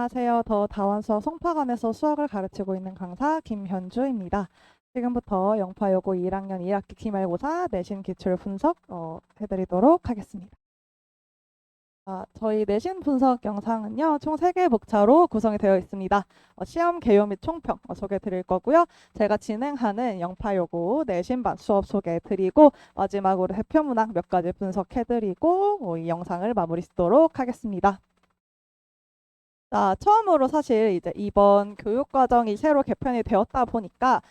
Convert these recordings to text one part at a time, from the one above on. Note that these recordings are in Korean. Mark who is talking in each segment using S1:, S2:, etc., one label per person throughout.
S1: 안녕하세요. 더 다원 수학 송파관에서 수학을 가르치고 있는 강사 김현주입니다. 지금부터 영파여고 1학년 2학기 기말고사 내신 기출 분석 해드리도록 하겠습니다. 저희 내신 분석 영상은요, 총 3개의 목차로 구성이 되어 있습니다. 시험 개요 및 총평 소개해 드릴 거고요. 제가 진행하는 영파여고 내신반 수업 소개해 드리고, 마지막으로 대표 문항 몇 가지 분석해 드리고 이 영상을 마무리 짓도록 하겠습니다. 처음으로 사실 이제 이번 교육과정이 새로 개편이 되었다 보니까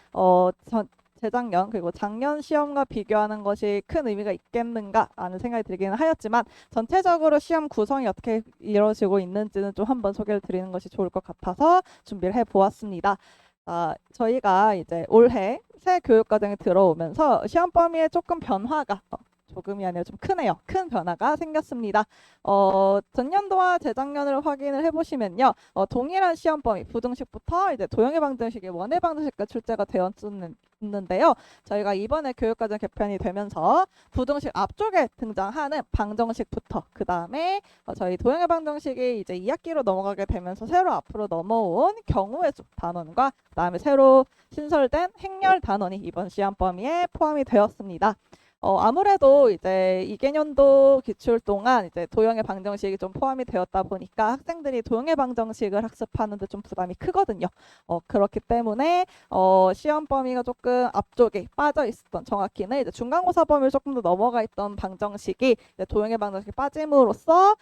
S1: 재작년 그리고 작년 시험과 비교하는 것이 큰 의미가 있겠는가라는 생각이 들기는 하였지만, 전체적으로 시험 구성이 어떻게 이루어지고 있는지는 좀 한번 소개를 드리는 것이 좋을 것 같아서 준비를 해보았습니다. 저희가 이제 올해 새 교육과정에 들어오면서 시험 범위에 조금 변화가 조금이 아니라 좀 크네요. 큰 변화가 생겼습니다. 전년도와 재작년을 확인을 해보시면요. 동일한 시험 범위, 부등식부터 이제 도형의 방정식이 원의 방정식까지 출제가 되었는데요. 저희가 이번에 교육과정 개편이 되면서 부등식 앞쪽에 등장하는 방정식부터, 그 다음에 저희 도형의 방정식이 이제 2학기로 넘어가게 되면서 새로 앞으로 넘어온 경우의 수 단원과, 그 다음에 새로 신설된 행렬 단원이 이번 시험 범위에 포함이 되었습니다. 아무래도 이제 2개년도 기출 동안 이제 도형의 방정식이 좀 포함이 되었다 보니까 학생들이 도형의 방정식을 학습하는데 좀 부담이 크거든요. 그렇기 때문에 시험 범위가 조금 앞쪽에 빠져 있었던, 정확히는 이제 중간고사 범위를 조금 더 넘어가 있던 방정식이 이제 도형의 방정식이 빠짐으로써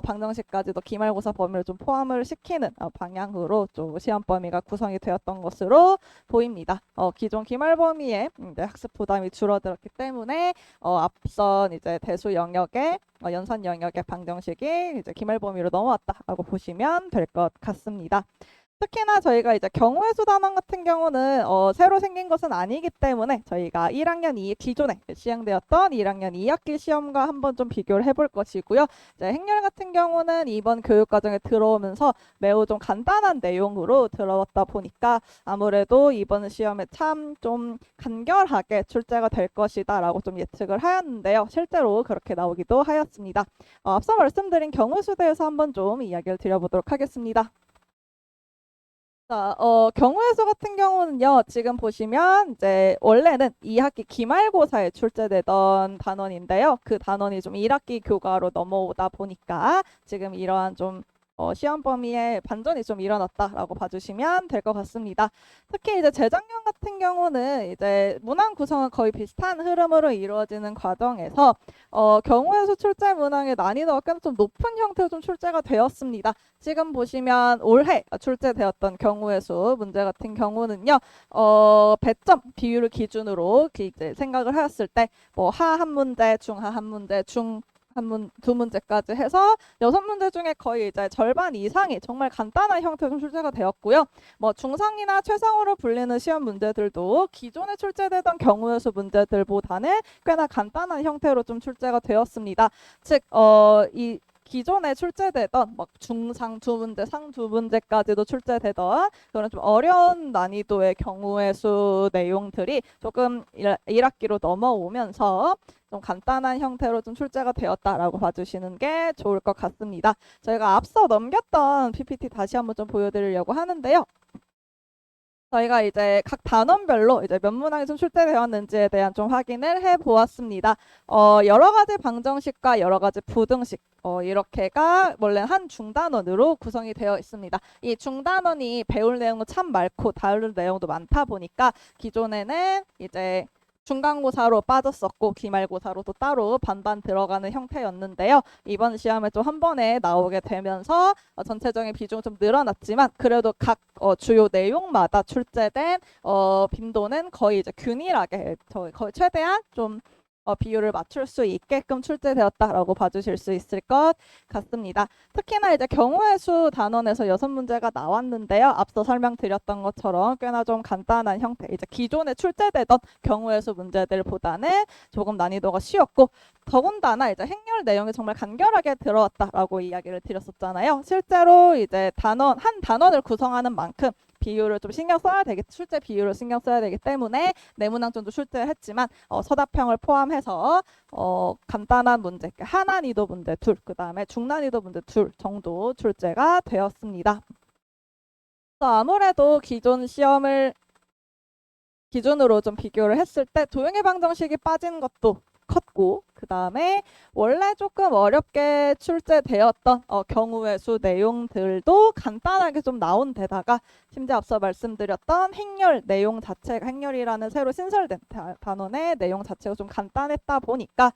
S1: 방정식까지도 기말고사 범위를 좀 포함을 시키는 방향으로 좀 시험 범위가 구성이 되었던 것으로 보입니다. 기존 기말 범위에 이제 학습 부담이 줄어들었기 때문에 앞선 이제 대수 영역의 연산 영역의 방정식이 이제 기말 범위로 넘어왔다라고 보시면 될 것 같습니다. 특히나 저희가 이제 경우의 수 단원 같은 경우는 새로 생긴 것은 아니기 때문에 저희가 1학년 2 기존에 시행되었던 1학년 2학기 시험과 한번 좀 비교를 해볼 것이고요. 이제 행렬 같은 경우는 이번 교육과정에 들어오면서 매우 좀 간단한 내용으로 들어왔다 보니까 아무래도 이번 시험에 참 좀 간결하게 출제가 될 것이다라고 좀 예측을 하였는데요. 실제로 그렇게 나오기도 하였습니다. 앞서 말씀드린 경우 수에 대해서 한번 좀 이야기를 드려보도록 하겠습니다. 경우의 수 같은 경우는요, 지금 보시면 이제 원래는 2학기 기말고사에 출제되던 단원인데요. 그 단원이 좀 1학기 교과로 넘어오다 보니까 지금 이러한 좀 시험 범위에 반전이 좀 일어났다라고 봐주시면 될 것 같습니다. 특히 이제 재작년 같은 경우는 이제 문항 구성은 거의 비슷한 흐름으로 이루어지는 과정에서 경우의 수 출제 문항의 난이도가 꽤나 좀 높은 형태로 좀 출제가 되었습니다. 지금 보시면 올해 출제되었던 경우의 수 문제 같은 경우는요, 배점 비율을 기준으로 이제 생각을 하였을 때 뭐 하 한 문제, 중하 한 문제, 중 두 문제까지 해서 6문제 중에 거의 이제 절반 이상이 정말 간단한 형태로 출제가 되었고요. 뭐 중상이나 최상으로 불리는 시험 문제들도 기존에 출제되던 경우의 수 문제들보다는 꽤나 간단한 형태로 좀 출제가 되었습니다. 즉, 이 기존에 출제되던 막 중상 2문제, 상 2문제까지도 출제되던 그런 좀 어려운 난이도의 경우의 수 내용들이 조금 1학기로 넘어오면서 좀 간단한 형태로 좀 출제가 되었다라고 봐주시는 게 좋을 것 같습니다. 저희가 앞서 넘겼던 PPT 다시 한번 좀 보여드리려고 하는데요. 저희가 이제 각 단원별로 이제 몇 문항이 좀 출제되었는지에 대한 좀 확인을 해보았습니다. 여러 가지 방정식과 여러 가지 부등식 이렇게가 원래 한 중단원으로 구성이 되어 있습니다. 이 중단원이 배울 내용도 참 많고 다룰 내용도 많다 보니까 기존에는 이제 중간고사로 빠졌었고 기말고사로 또 따로 반반 들어가는 형태였는데요. 이번 시험에 좀 한 번에 나오게 되면서 전체적인 비중은 좀 늘어났지만 그래도 각 주요 내용마다 출제된 빈도는 거의 이제 균일하게 거의 최대한 좀 비율을 맞출 수 있게끔 출제되었다라고 봐주실 수 있을 것 같습니다. 특히나 이제 경우의 수 단원에서 6문제가 나왔는데요. 앞서 설명드렸던 것처럼 꽤나 좀 간단한 형태, 이제 기존에 출제되던 경우의 수 문제들보다는 조금 난이도가 쉬웠고, 더군다나 이제 행렬 내용이 정말 간결하게 들어왔다라고 이야기를 드렸었잖아요. 실제로 이제 한 단원을 구성하는 만큼 비율을 좀 신경 써야 되겠, 출제 비율을 신경 써야 되기 때문에 내문항전도 출제했지만 서답형을 포함해서 간단한 문제, 하난이도 문제 둘, 그 다음에 중난이도 문제 둘 정도 출제가 되었습니다. 아무래도 기존 시험을 기준으로 좀 비교를 했을 때 도형의 방정식이 빠진 것도 컸고, 그 다음에 원래 조금 어렵게 출제되었던 경우의 수 내용들도 간단하게 좀 나온 데다가 심지어 앞서 말씀드렸던 행렬 내용 자체가, 행렬이라는 새로 신설된 단원의 내용 자체가 좀 간단했다 보니까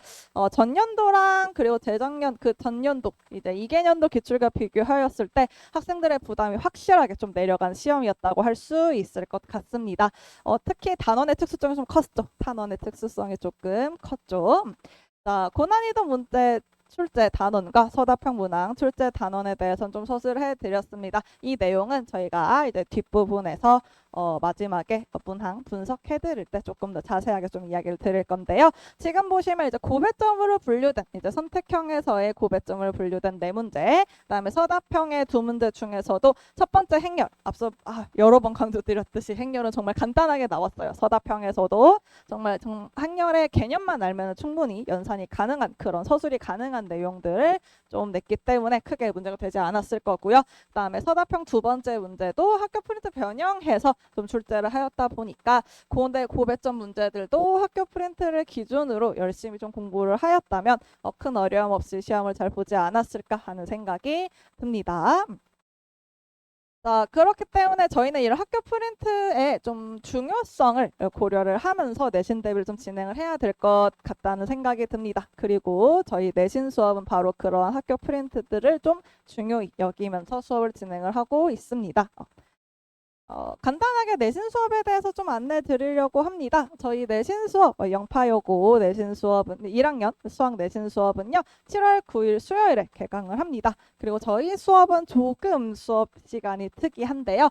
S1: 전년도랑 그리고 재작년 그 전년도 이제 2개년도 기출과 비교하였을 때 학생들의 부담이 확실하게 좀 내려간 시험이었다고 할 수 있을 것 같습니다. 특히 단원의 특수성이 좀 컸죠. 단원의 특수성이 조금 컸죠. 자, 고난이도 문제 출제 단원과 서답형 문항 출제 단원에 대해서는 좀 서술해 드렸습니다. 이 내용은 저희가 이제 뒷부분에서 마지막에 문항 분석해 드릴 때 조금 더 자세하게 좀 이야기를 드릴 건데요. 지금 보시면 이제 고배점으로 분류된 이제 선택형에서의 고배점으로 분류된 네 문제, 그다음에 서답형의 두 문제 중에서도 첫 번째 행렬, 앞서 여러 번 강조드렸듯이 행렬은 정말 간단하게 나왔어요. 서답형에서도 정말 행렬의 개념만 알면 충분히 연산이 가능한 그런 서술이 가능한 내용들을 좀 냈기 때문에 크게 문제가 되지 않았을 거고요. 그다음에 서답형 두 번째 문제도 학교 프린트 변형해서 좀 출제를 하였다 보니까 고배점 문제들도 학교 프린트를 기준으로 열심히 좀 공부를 하였다면 큰 어려움 없이 시험을 잘 보지 않았을까 하는 생각이 듭니다. 자, 그렇기 때문에 저희는 이런 학교 프린트의 좀 중요성을 고려를 하면서 내신 대비를 좀 진행을 해야 될 것 같다는 생각이 듭니다. 그리고 저희 내신 수업은 바로 그러한 학교 프린트들을 좀 중요히 여기면서 수업을 진행을 하고 있습니다. 간단하게 내신 수업에 대해서 좀 안내 드리려고 합니다. 저희 내신 수업, 영파여고 내신 수업은 1학년 수학 내신 수업은요. 7월 9일 수요일에 개강을 합니다. 그리고 저희 수업은 조금 수업 시간이 특이한데요.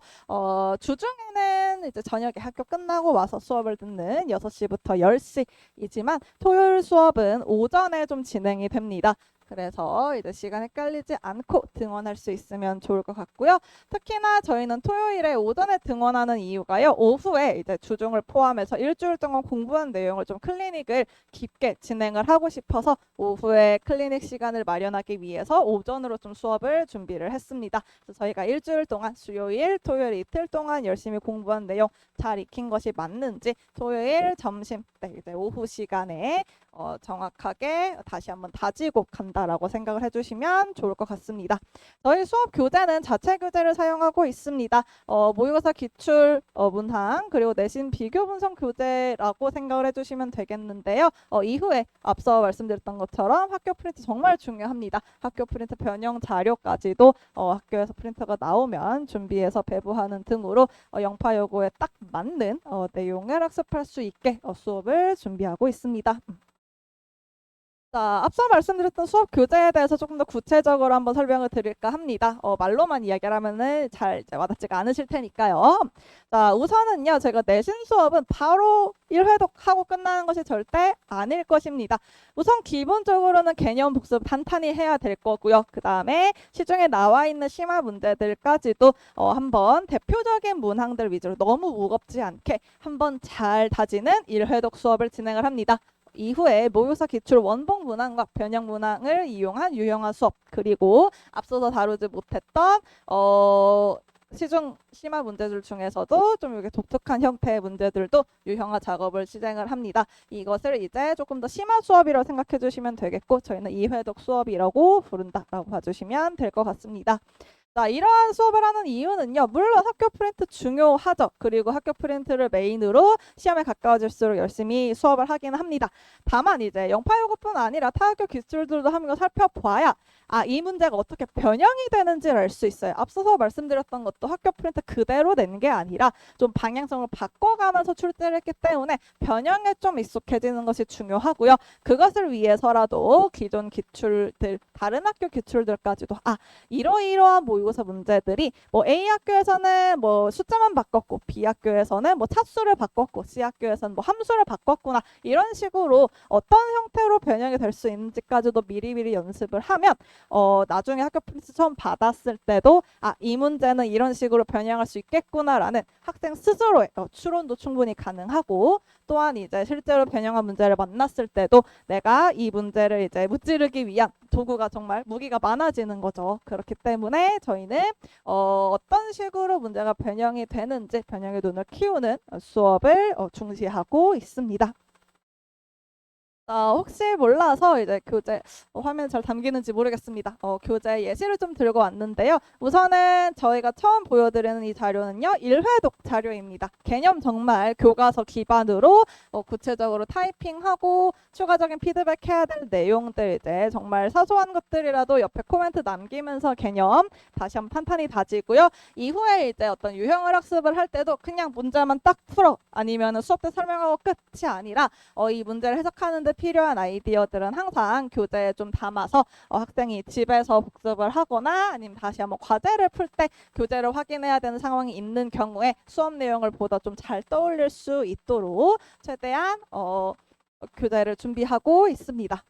S1: 주중에는 이제 저녁에 학교 끝나고 와서 수업을 듣는 6시부터 10시이지만 토요일 수업은 오전에 좀 진행이 됩니다. 그래서 이제 시간 헷갈리지 않고 등원할 수 있으면 좋을 것 같고요. 특히나 저희는 토요일에 오전에 등원하는 이유가요. 오후에 이제 주중을 포함해서 일주일 동안 공부한 내용을 좀 클리닉을 깊게 진행을 하고 싶어서 오후에 클리닉 시간을 마련하기 위해서 오전으로 좀 수업을 준비를 했습니다. 그래서 저희가 일주일 동안 수요일, 토요일 이틀 동안 열심히 공부한 내용 잘 익힌 것이 맞는지 토요일 점심 때 이제 오후 시간에 정확하게 다시 한번 다지고 간다라고 생각을 해주시면 좋을 것 같습니다. 저희 수업 교재는 자체 교재를 사용하고 있습니다. 모의고사 기출 문항 그리고 내신 비교 분석 교재라고 생각을 해주시면 되겠는데요. 이후에 앞서 말씀드렸던 것처럼 학교 프린트 정말 중요합니다. 학교 프린트 변형 자료까지도 학교에서 프린터가 나오면 준비해서 배부하는 등으로 영파여고에 딱 맞는 내용을 학습할 수 있게 수업을 준비하고 있습니다. 자, 앞서 말씀드렸던 수업 교재에 대해서 조금 더 구체적으로 한번 설명을 드릴까 합니다. 말로만 이야기를 하면은 잘 이제 와닿지가 않으실 테니까요. 자, 우선은요, 제가 내신 수업은 바로 1회독 하고 끝나는 것이 절대 아닐 것입니다. 우선 기본적으로는 개념 복습 탄탄히 해야 될 거고요. 그 다음에 시중에 나와 있는 심화 문제들까지도 한번 대표적인 문항들 위주로 너무 무겁지 않게 한번 잘 다지는 1회독 수업을 진행을 합니다. 이후에 모의고사 기출 원본 문항과 변형 문항을 이용한 유형화 수업, 그리고 앞서서 다루지 못했던 시중 심화 문제들 중에서도 좀 이렇게 독특한 형태의 문제들도 유형화 작업을 진행을 합니다. 이것을 이제 조금 더 심화 수업이라고 생각해 주시면 되겠고, 저희는 2회독 수업이라고 부른다라고 봐주시면 될 것 같습니다. 자, 이러한 수업을 하는 이유는요. 물론 학교 프린트 중요하죠. 그리고 학교 프린트를 메인으로 시험에 가까워질수록 열심히 수업을 하긴 합니다. 다만 이제 영파여고뿐 아니라 타학교 기출들도 한번 살펴봐야 이 문제가 어떻게 변형이 되는지를 알 수 있어요. 앞서서 말씀드렸던 것도 학교 프린트 그대로 낸 게 아니라 좀 방향성을 바꿔가면서 출제를 했기 때문에 변형에 좀 익숙해지는 것이 중요하고요. 그것을 위해서라도 기존 기출들, 다른 학교 기출들까지도 이러이러한 모의고사 모의고사 문제들이 뭐 A 학교에서는 뭐 숫자만 바꿨고 B 학교에서는 뭐 차수를 바꿨고 C 학교에서는 뭐 함수를 바꿨구나 이런 식으로 어떤 형태로 변형이 될 수 있는지까지도 미리미리 연습을 하면 나중에 학교 프린트 처음 받았을 때도 이 문제는 이런 식으로 변형할 수 있겠구나라는 학생 스스로의 추론도 충분히 가능하고 또한 이제 실제로 변형한 문제를 만났을 때도 내가 이 문제를 이제 무찌르기 위한 도구가 정말 무기가 많아지는 거죠. 그렇기 때문에 저희는 어떤 식으로 문제가 변형이 되는지 변형의 눈을 키우는 수업을 중시하고 있습니다. 혹시 몰라서 이제 교재 화면에 잘 담기는지 모르겠습니다. 교재 예시를 좀 들고 왔는데요. 우선은 저희가 처음 보여드리는 이 자료는요. 1회독 자료입니다. 개념 정말 교과서 기반으로 구체적으로 타이핑하고 추가적인 피드백 해야 될 내용들 이제 정말 사소한 것들이라도 옆에 코멘트 남기면서 개념 다시 한번 탄탄히 다지고요. 이후에 이제 어떤 유형을 학습을 할 때도 그냥 문제만 딱 풀어 아니면 수업 때 설명하고 끝이 아니라 이 문제를 해석하는데 필요한 아이디어들은 항상 교재에 좀 담아서 학생이 집에서 복습을 하거나 아니면 다시 한번 과제를 풀 때 교재를 확인해야 되는 상황이 있는 경우에 수업 내용을 보다 좀 잘 떠올릴 수 있도록 최대한 교재를 준비하고 있습니다.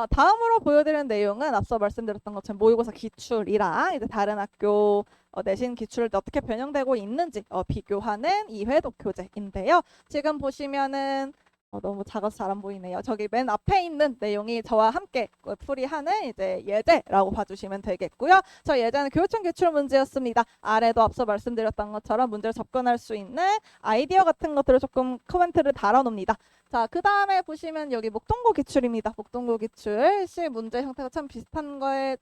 S1: 다음으로 보여드리는 내용은 앞서 말씀드렸던 것처럼 모의고사 기출이랑 이제 다른 학교 내신 기출을 어떻게 변형되고 있는지 비교하는 2회독 교재인데요. 지금 보시면은 너무 작아서 잘 안 보이네요. 저기 맨 앞에 있는 내용이 저와 함께 풀이하는 이제 예제라고 봐주시면 되겠고요. 저 예제는 교육청 기출 문제였습니다. 아래도 앞서 말씀드렸던 것처럼 문제를 접근할 수 있는 아이디어 같은 것들을 조금 코멘트를 달아놓습니다. 자, 그 다음에 보시면 여기 목동고 기출입니다. 목동고 기출 시 문제 형태가 참 비슷한 거에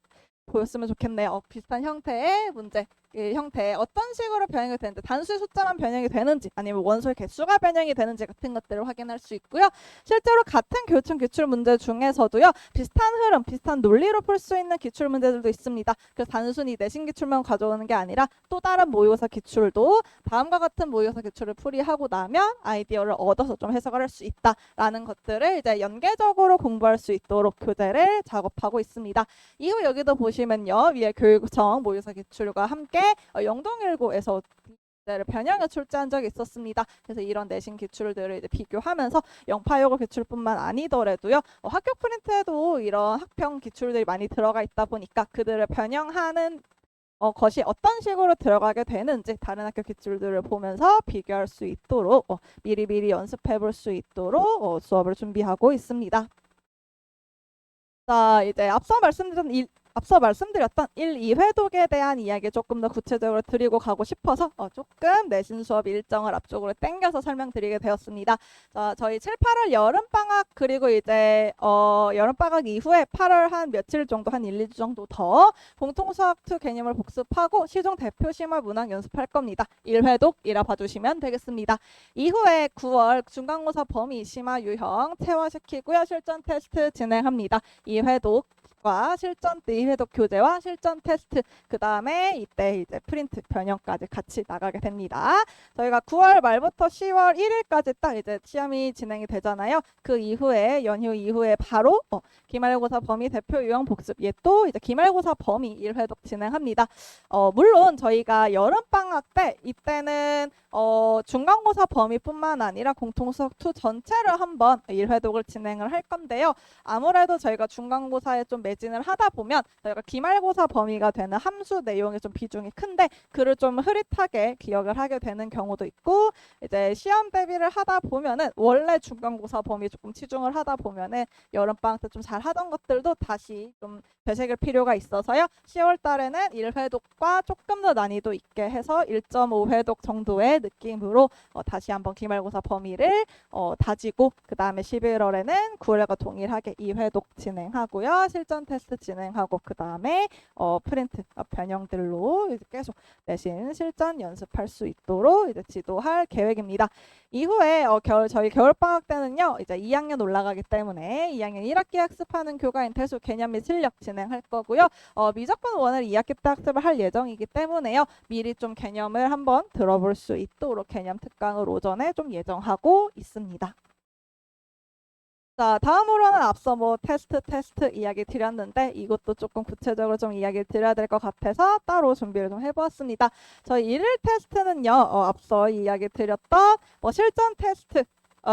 S1: 보였으면 좋겠네요. 비슷한 형태의 문제. 이 형태에 어떤 식으로 변형이 되는지 단수의 숫자만 변형이 되는지 아니면 원소의 개수가 변형이 되는지 같은 것들을 확인할 수 있고요. 실제로 같은 교육청 기출 문제 중에서도요. 비슷한 흐름, 비슷한 논리로 풀 수 있는 기출 문제들도 있습니다. 그래서 단순히 내신 기출만 가져오는 게 아니라 또 다른 모의고사 기출도 다음과 같은 모의고사 기출을 풀이하고 나면 아이디어를 얻어서 좀 해석을 할 수 있다라는 것들을 이제 연계적으로 공부할 수 있도록 교재를 작업하고 있습니다. 이후 여기도 보시면요. 위에 교육청 모의고사 기출과 함께 영동일고에서 문제를 변형해 출제한 적이 있었습니다. 그래서 이런 내신 기출들을 이제 비교하면서 영파여고 기출뿐만 아니더라도요. 학교 프린트에도 이런 학평 기출들이 많이 들어가 있다 보니까 그들을 변형하는 것이 어떤 식으로 들어가게 되는지 다른 학교 기출들을 보면서 비교할 수 있도록 미리미리 연습해 볼 수 있도록 수업을 준비하고 있습니다. 자, 이제 앞서 말씀드렸던 1, 2회독에 대한 이야기 조금 더 구체적으로 드리고 가고 싶어서 조금 내신 수업 일정을 앞쪽으로 당겨서 설명드리게 되었습니다. 자, 저희 7, 8월 여름방학 그리고 이제 여름방학 이후에 8월 한 며칠 정도 한 1, 2주 정도 더 공통수학2 개념을 복습하고 시중 대표 심화 문항 연습할 겁니다. 1회독이라 봐주시면 되겠습니다. 이후에 9월 중간고사 범위 심화 유형 체화시키고요. 실전 테스트 진행합니다. 2회독과 실전 2회독 교재와 실전 테스트 그 다음에 이때 이제 프린트 변형까지 같이 나가게 됩니다. 저희가 9월 말부터 10월 1일까지 딱 이제 시험이 진행이 되잖아요. 그 이후에 연휴 이후에 바로 기말고사 범위 대표 유형 복습 또 이제 기말고사 범위 1회독 진행합니다. 물론 저희가 여름방학 때 이때는 중간고사 범위뿐만 아니라 공통수학2 전체를 한번 1회독을 진행을 할 건데요. 아무래도 저희가 중간고사에 좀 매진을 하다 보면 저희가 기말고사 범위가 되는 함수 내용이 좀 비중이 큰데 그를 좀 흐릿하게 기억을 하게 되는 경우도 있고 이제 시험 대비를 하다 보면은 원래 중간고사 범위 조금 치중을 하다 보면은 여름방학 때 좀 잘 하던 것들도 다시 좀 되새길 필요가 있어서요. 10월 달에는 1회독과 조금 더 난이도 있게 해서 1.5회독 정도의 느낌으로 다시 한번 기말고사 범위를 다지고 그 다음에 11월에는 9월과 동일하게 2회독 진행하고요. 실전 테스트 진행하고 그 다음에 프린트 변형들로 이제 계속 내신 실전 연습할 수 있도록 이제 지도할 계획입니다. 이후에 저희 겨울방학 때는요. 이제 2학년 올라가기 때문에 2학년 1학기 학습하는 교과인 태수 개념 및 실력 진행할 거고요. 미적분 1을 2학기 때 학습을 할 예정이기 때문에요. 미리 좀 개념을 한번 들어볼 수 있도록 개념 특강을 오전에 좀 예정하고 있습니다. 자, 다음으로는 앞서 뭐 테스트 이야기 드렸는데 이것도 조금 구체적으로 좀 이야기를 드려야 될 것 같아서 따로 준비를 좀 해보았습니다. 저희 일일 테스트는요, 앞서 이야기 드렸던 뭐 실전 테스트,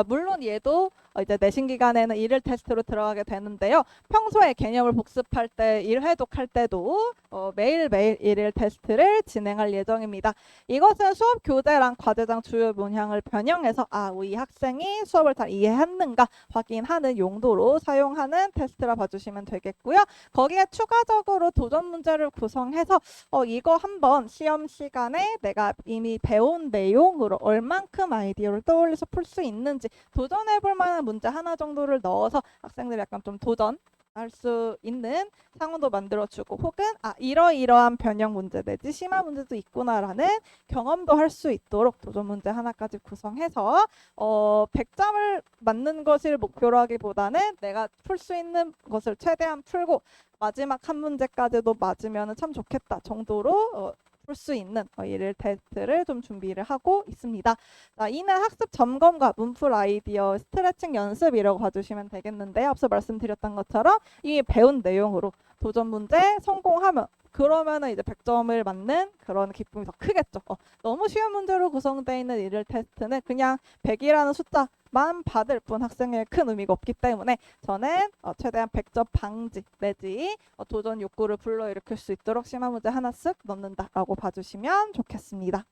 S1: 물론 얘도 이제 내신 기간에는 일일 테스트로 들어가게 되는데요. 평소에 개념을 복습할 때, 일회독할 때도 매일매일 일일 테스트를 진행할 예정입니다. 이것은 수업 교재랑 과제장 주요 문항을 변형해서 이 학생이 수업을 잘 이해했는가 확인하는 용도로 사용하는 테스트라 봐주시면 되겠고요. 거기에 추가적으로 도전 문제를 구성해서 이거 한번 시험 시간에 내가 이미 배운 내용으로 얼만큼 아이디어를 떠올려서 풀 수 있는지 도전해볼 만한 문제 하나 정도를 넣어서 학생들이 약간 좀 도전할 수 있는 상황도 만들어주고 혹은 이러이러한 변형 문제 내지 심화 문제도 있구나라는 경험도 할 수 있도록 도전 문제 하나까지 구성해서 100점을 맞는 것을 목표로 하기보다는 내가 풀 수 있는 것을 최대한 풀고 마지막 한 문제까지도 맞으면 참 좋겠다 정도로 풀 수 있는 일일 테스트를 좀 준비를 하고 있습니다. 자, 이는 학습 점검과 문풀 아이디어 스트레칭 연습이라고 봐주시면 되겠는데요. 앞서 말씀드렸던 것처럼 이미 배운 내용으로 도전 문제 성공하면 그러면은 이제 100점을 맞는 그런 기쁨이 더 크겠죠. 너무 쉬운 문제로 구성되어 있는 일일 테스트는 그냥 100이라는 숫자만 받을 뿐 학생에게 큰 의미가 없기 때문에 저는 최대한 100점 방지 내지 도전 욕구를 불러일으킬 수 있도록 심화 문제 하나 쓱 넣는다라고 봐주시면 좋겠습니다.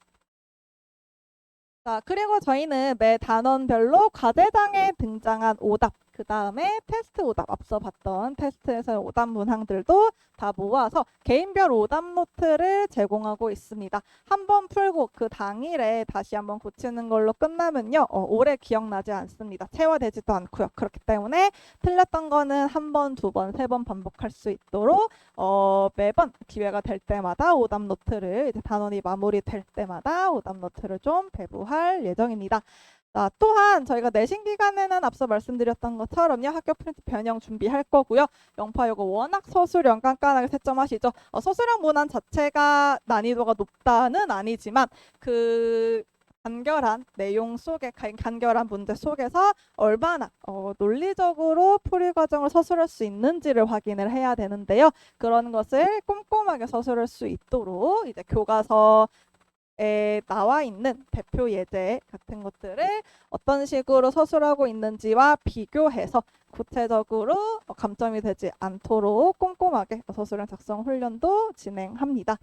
S1: 자, 그리고 저희는 매 단원별로 과제장에 등장한 오답, 그 다음에 테스트 오답, 앞서 봤던 테스트에서의 오답 문항들도 다 모아서 개인별 오답 노트를 제공하고 있습니다. 한번 풀고 그 당일에 다시 한번 고치는 걸로 끝나면요. 오래 기억나지 않습니다. 체화되지도 않고요. 그렇기 때문에 틀렸던 거는 한 번, 두 번, 세 번 반복할 수 있도록 매번 기회가 될 때마다 오답 노트를 이제 단원이 마무리될 때마다 오답 노트를 좀 배부할 예정입니다. 또한 저희가 내신 기간에는 앞서 말씀드렸던 것처럼요. 학교 프린트 변형 준비할 거고요. 영파 이거 워낙 서술형 깐깐하게 채점하시죠. 서술형 문항 자체가 난이도가 높다는 아니지만 그 간결한 내용 속에 간결한 문제 속에서 얼마나 논리적으로 풀이 과정을 서술할 수 있는지를 확인을 해야 되는데요. 그런 것을 꼼꼼하게 서술할 수 있도록 이제 교과서 에 나와 있는 대표 예제 같은 것들을 어떤 식으로 서술하고 있는지와 비교해서 구체적으로 감점이 되지 않도록 꼼꼼하게 서술형 작성 훈련도 진행합니다.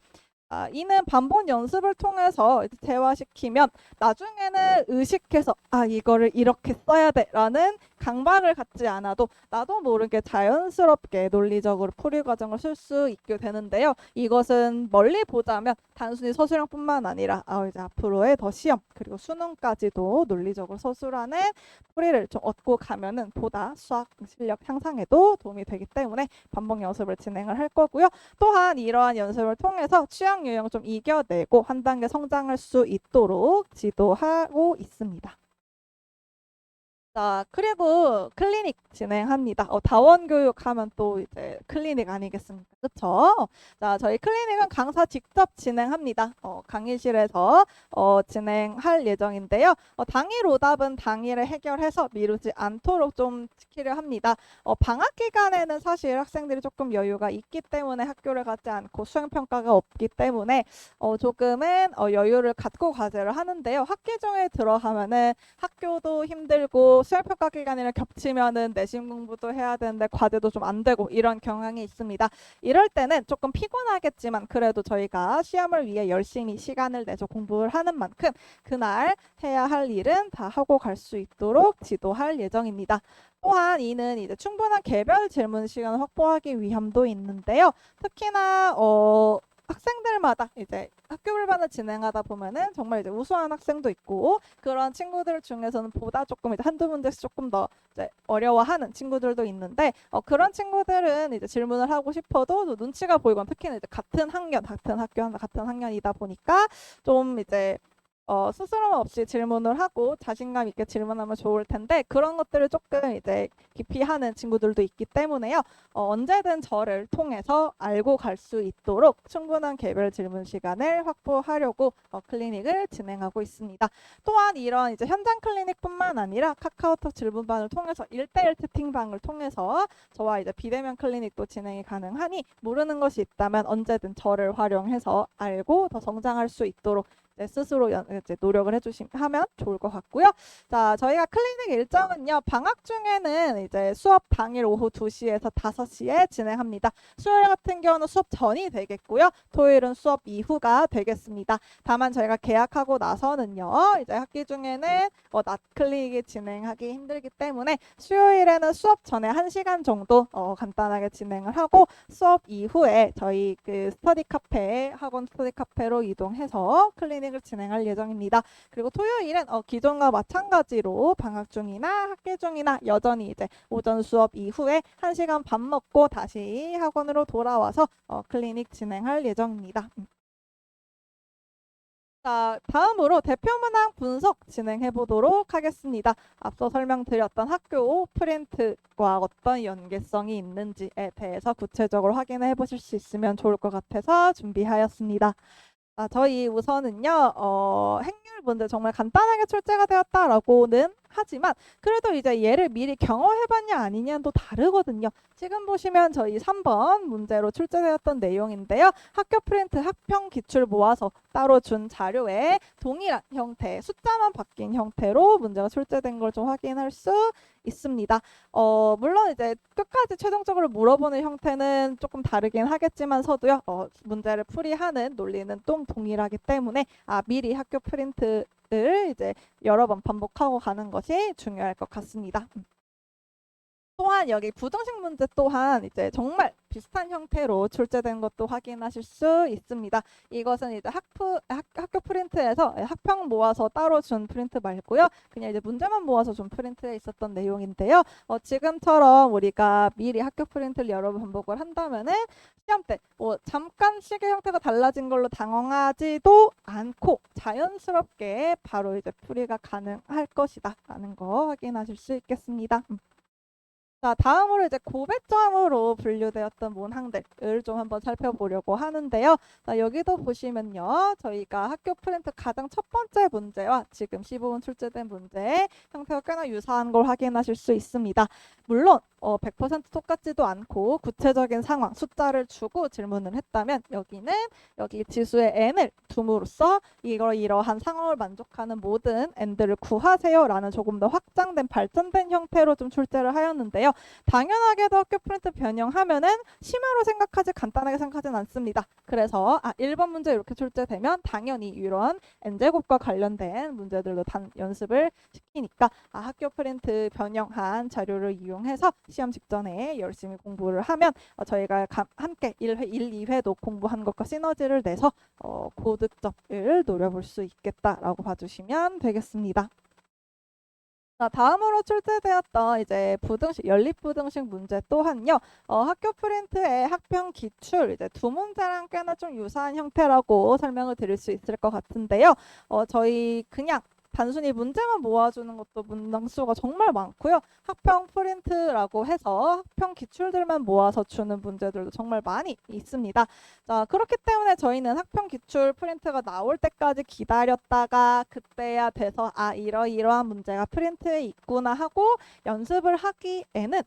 S1: 이는 반복 연습을 통해서 대화시키면 나중에는 의식해서 이거를 이렇게 써야 돼 라는 강박을 갖지 않아도 나도 모르게 자연스럽게 논리적으로 풀이 과정을 쓸 수 있게 되는데요. 이것은 멀리 보자면 단순히 서술형뿐만 아니라 이제 앞으로의 더 시험 그리고 수능까지도 논리적으로 서술하는 풀이를 좀 얻고 가면은 보다 수학 실력 향상에도 도움이 되기 때문에 반복 연습을 진행을 할 거고요. 또한 이러한 연습을 통해서 취약 유형 좀 이겨내고 한 단계 성장할 수 있도록 지도하고 있습니다. 자, 그리고 클리닉 진행합니다. 다원 교육하면 또 이제 클리닉 아니겠습니까? 그쵸? 자, 저희 클리닉은 강사 직접 진행합니다. 강의실에서 진행할 예정인데요. 당일 오답은 당일에 해결해서 미루지 않도록 좀 지키려 합니다. 방학 기간에는 사실 학생들이 조금 여유가 있기 때문에 학교를 가지 않고 수행평가가 없기 때문에 조금은 여유를 갖고 과제를 하는데요. 학기 중에 들어가면은 학교도 힘들고 수행평가 기간이랑 겹치면은 내신 공부도 해야 되는데 과제도 좀 안 되고 이런 경향이 있습니다. 이럴 때는 조금 피곤하겠지만 그래도 저희가 시험을 위해 열심히 시간을 내서 공부를 하는 만큼 그날 해야 할 일은 다 하고 갈 수 있도록 지도할 예정입니다. 또한 이는 이제 충분한 개별 질문 시간을 확보하기 위함도 있는데요. 특히나 학생들마다 이제 학교별반을 진행하다 보면은 정말 이제 우수한 학생도 있고 그런 친구들 중에서는 보다 조금 이제 한두 문제씩 조금 더 이제 어려워하는 친구들도 있는데 그런 친구들은 이제 질문을 하고 싶어도 눈치가 보이건 특히나 이제 같은 학년이다 보니까 좀 이제 스스럼 없이 질문을 하고 자신감 있게 질문하면 좋을 텐데 그런 것들을 조금 이제 기피하는 친구들도 있기 때문에요. 언제든 저를 통해서 알고 갈 수 있도록 충분한 개별 질문 시간을 확보하려고 클리닉을 진행하고 있습니다. 또한 이런 이제 현장 클리닉뿐만 아니라 카카오톡 질문반을 통해서 1대1 채팅방을 통해서 저와 이제 비대면 클리닉도 진행이 가능하니 모르는 것이 있다면 언제든 저를 활용해서 알고 더 성장할 수 있도록 스스로 이제 노력을 하면 좋을 것 같고요. 자, 저희가 클리닉 일정은요. 방학 중에는 이제 수업 당일 오후 2시에서 5시에 진행합니다. 수요일 같은 경우는 수업 전이 되겠고요. 토요일은 수업 이후가 되겠습니다. 다만 저희가 계약하고 나서는요. 이제 학기 중에는 낮 클리닉이 진행하기 힘들기 때문에 수요일에는 수업 전에 1시간 정도 간단하게 진행을 하고 수업 이후에 저희 그 스터디 카페, 학원 스터디 카페로 이동해서 클리닉을 진행할 예정입니다. 그리고 토요일은 기존과 마찬가지로 방학 중이나 학기 중이나 여전히 이제 오전 수업 이후에 1시간 밥 먹고 다시 학원으로 돌아와서 클리닉 진행할 예정입니다. 자, 다음으로 대표 문항 분석 진행해 보도록 하겠습니다. 앞서 설명드렸던 학교 프린트와 어떤 연계성이 있는지에 대해서 구체적으로 확인해 보실 수 있으면 좋을 것 같아서 준비하였습니다. 저희 우선은요, 행률 문제 정말 간단하게 출제가 되었다라고는 하지만 그래도 이제 얘를 미리 경험해봤냐 아니냐도 다르거든요. 지금 보시면 저희 3번 문제로 출제되었던 내용인데요. 학교 프린트 학평 기출 모아서 따로 준 자료에 동일한 형태, 숫자만 바뀐 형태로 문제가 출제된 걸 좀 확인할 수 있습니다. 물론 이제 끝까지 최종적으로 물어보는 형태는 조금 다르긴 하겠지만서도요. 문제를 풀이하는 논리는 또 동일하기 때문에 미리 학교 프린트를 이제 여러 번 반복하고 가는 것이 중요할 것 같습니다. 또한 여기 부등식 문제 또한 이제 정말 비슷한 형태로 출제된 것도 확인하실 수 있습니다. 이것은 이제 학교 프린트에서 학평 모아서 따로 준 프린트 말고요. 그냥 이제 문제만 모아서 준 프린트에 있었던 내용인데요. 지금처럼 우리가 미리 학교 프린트를 여러 번 반복을 한다면은 시험 때 잠깐씩의 형태가 달라진 걸로 당황하지도 않고 자연스럽게 바로 이제 풀이가 가능할 것이다 라는 거 확인하실 수 있겠습니다. 자, 다음으로 이제 고배점으로 분류되었던 문항들을 좀 한번 살펴보려고 하는데요. 자, 여기도 보시면요. 저희가 학교 프린트 가장 첫 번째 문제와 지금 15분 출제된 문제의 형태가 꽤나 유사한 걸 확인하실 수 있습니다. 물론 100% 똑같지도 않고 구체적인 상황, 숫자를 주고 질문을 했다면 여기 지수의 n을 둠으로써 이러한 상황을 만족하는 모든 n들을 구하세요라는 조금 더 확장된 발전된 형태로 좀 출제를 하였는데요. 당연하게도 학교 프린트 변형하면은 심화로 생각하지 간단하게 생각하진 않습니다. 그래서 1번 문제 이렇게 출제되면 당연히 이런 n제곱과 관련된 문제들도 연습을 시키니까 학교 프린트 변형한 자료를 이용해서 시험 직전에 열심히 공부를 하면 저희가 함께 1회, 1, 2회도 공부한 것과 시너지를 내서 고득점을 노려볼 수 있겠다라고 봐주시면 되겠습니다. 자, 다음으로 출제되었던 이제 연립부등식 문제 또한요. 학교 프린트의 학평 기출 이제 두 문제랑 꽤나 좀 유사한 형태라고 설명을 드릴 수 있을 것 같은데요. 저희 그냥 단순히 문제만 모아주는 것도 문항수가 정말 많고요. 학평 프린트라고 해서 학평 기출들만 모아서 주는 문제들도 정말 많이 있습니다. 자, 그렇기 때문에 저희는 학평 기출 프린트가 나올 때까지 기다렸다가 그때야 돼서 이러이러한 문제가 프린트에 있구나 하고 연습을 하기에는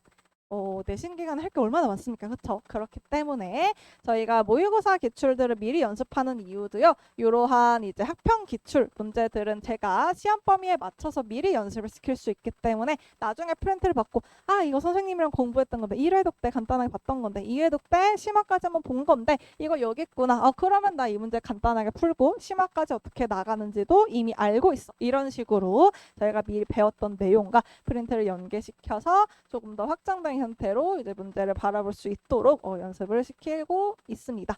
S1: 내신 기간에 할 게 얼마나 많습니까? 그렇죠? 그렇기 때문에 저희가 모의고사 기출들을 미리 연습하는 이유도요. 이러한 이제 학평 기출 문제들은 제가 시험 범위에 맞춰서 미리 연습을 시킬 수 있기 때문에 나중에 프린트를 받고 이거 선생님이랑 공부했던 건데 1회독 때 간단하게 봤던 건데 2회독 때 심화까지 한번 본 건데 이거 여기 있구나. 그러면 나 이 문제 간단하게 풀고 심화까지 어떻게 나가는지도 이미 알고 있어. 이런 식으로 저희가 미리 배웠던 내용과 프린트를 연계시켜서 조금 더 확장된 형태로 이제 문제를 바라볼 수 있도록 연습을 시키고 있습니다.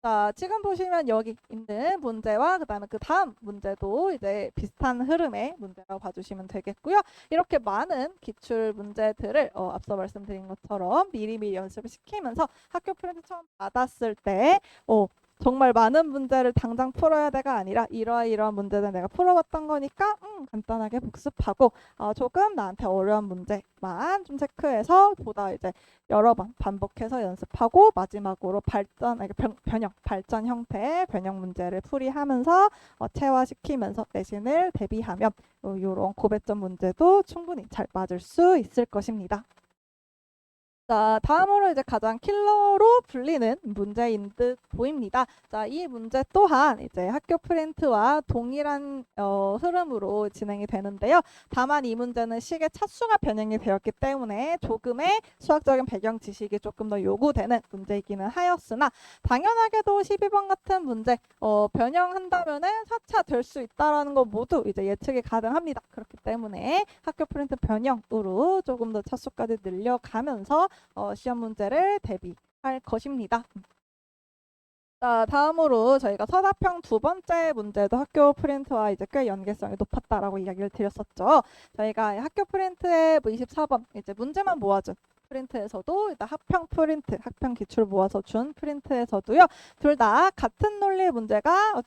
S1: 자, 지금 보시면 여기 있는 문제와 그다음에 그 다음 문제도 이제 비슷한 흐름의 문제라고 봐주시면 되겠고요. 이렇게 많은 기출 문제들을 앞서 말씀드린 것처럼 미리미리 연습을 시키면서 학교 프린트 처음 받았을 때 정말 많은 문제를 당장 풀어야 돼가 아니라 이러한 문제는 내가 풀어봤던 거니까 간단하게 복습하고 조금 나한테 어려운 문제만 좀 체크해서 보다 이제 여러 번 반복해서 연습하고 마지막으로 변형, 발전 형태의 변형 문제를 풀이하면서 체화시키면서 내신을 대비하면 이런 고배점 문제도 충분히 잘 맞을 수 있을 것입니다. 자, 다음으로 이제 가장 킬러로 불리는 문제인 듯 보입니다. 자, 이 문제 또한 이제 학교 프린트와 동일한 흐름으로 진행이 되는데요. 다만 이 문제는 식의 차수가 변형이 되었기 때문에 조금의 수학적인 배경 지식이 조금 더 요구되는 문제이기는 하였으나 당연하게도 12번 같은 문제 변형한다면은 4차 될 수 있다라는 거 모두 이제 예측이 가능합니다. 그렇기 때문에 학교 프린트 변형으로 조금 더 차수까지 늘려가면서 시험 문제를 대비할 것입니다. 자, 다음으로 저희가 서사평 두 번째 문제도 학교 프린트와 이제 꽤 연계성이 높았다라고 이야기를 드렸었죠. 저희가 학교 프린트의 24번 이제 문제만 모아준 프린트에서도 일단 학평 프린트, 학평 기출 모아서 준 프린트에서도요. 둘 다 같은 논리 문제가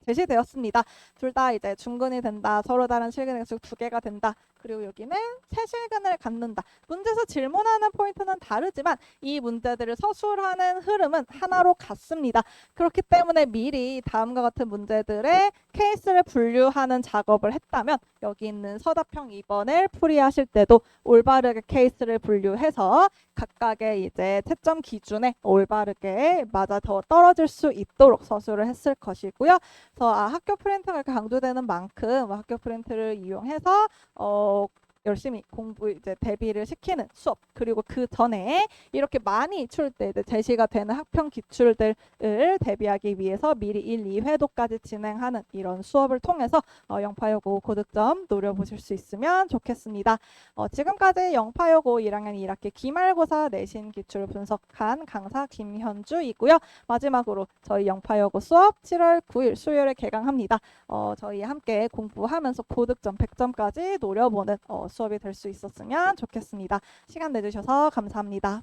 S1: 제시되었습니다. 둘 다 이제 중근이 된다. 서로 다른 실근의 수 두 개가 된다. 그리고 여기는 세 실근을 갖는다. 문제에서 질문하는 포인트는 다르지만 이 문제들을 서술하는 흐름은 하나로 같습니다. 그렇기 때문에 미리 다음과 같은 문제들의 케이스를 분류하는 작업을 했다면 여기 있는 서답형 2번을 풀이하실 때도 올바르게 케이스를 분류해서 각각의 이제 채점 기준에 올바르게 맞아 더 떨어질 수 있도록 서술을 했을 것이고요. 그래서 학교 프린트가 강조되는 만큼 학교 프린트를 이용해서 열심히 공부 이제 대비를 시키는 수업 그리고 그 전에 이렇게 많이 출제 이제 제시가 되는 학평 기출들을 대비하기 위해서 미리 1, 2회도까지 진행하는 이런 수업을 통해서 영파여고 고득점 노려보실 수 있으면 좋겠습니다. 지금까지 영파여고 1학년 1학기 기말고사 내신 기출 분석한 강사 김현주이고요. 마지막으로 저희 영파여고 수업 7월 9일 수요일에 개강합니다. 저희 함께 공부하면서 고득점 100점까지 노려보는 수업이 될 수 있었으면 좋겠습니다. 시간 내주셔서 감사합니다.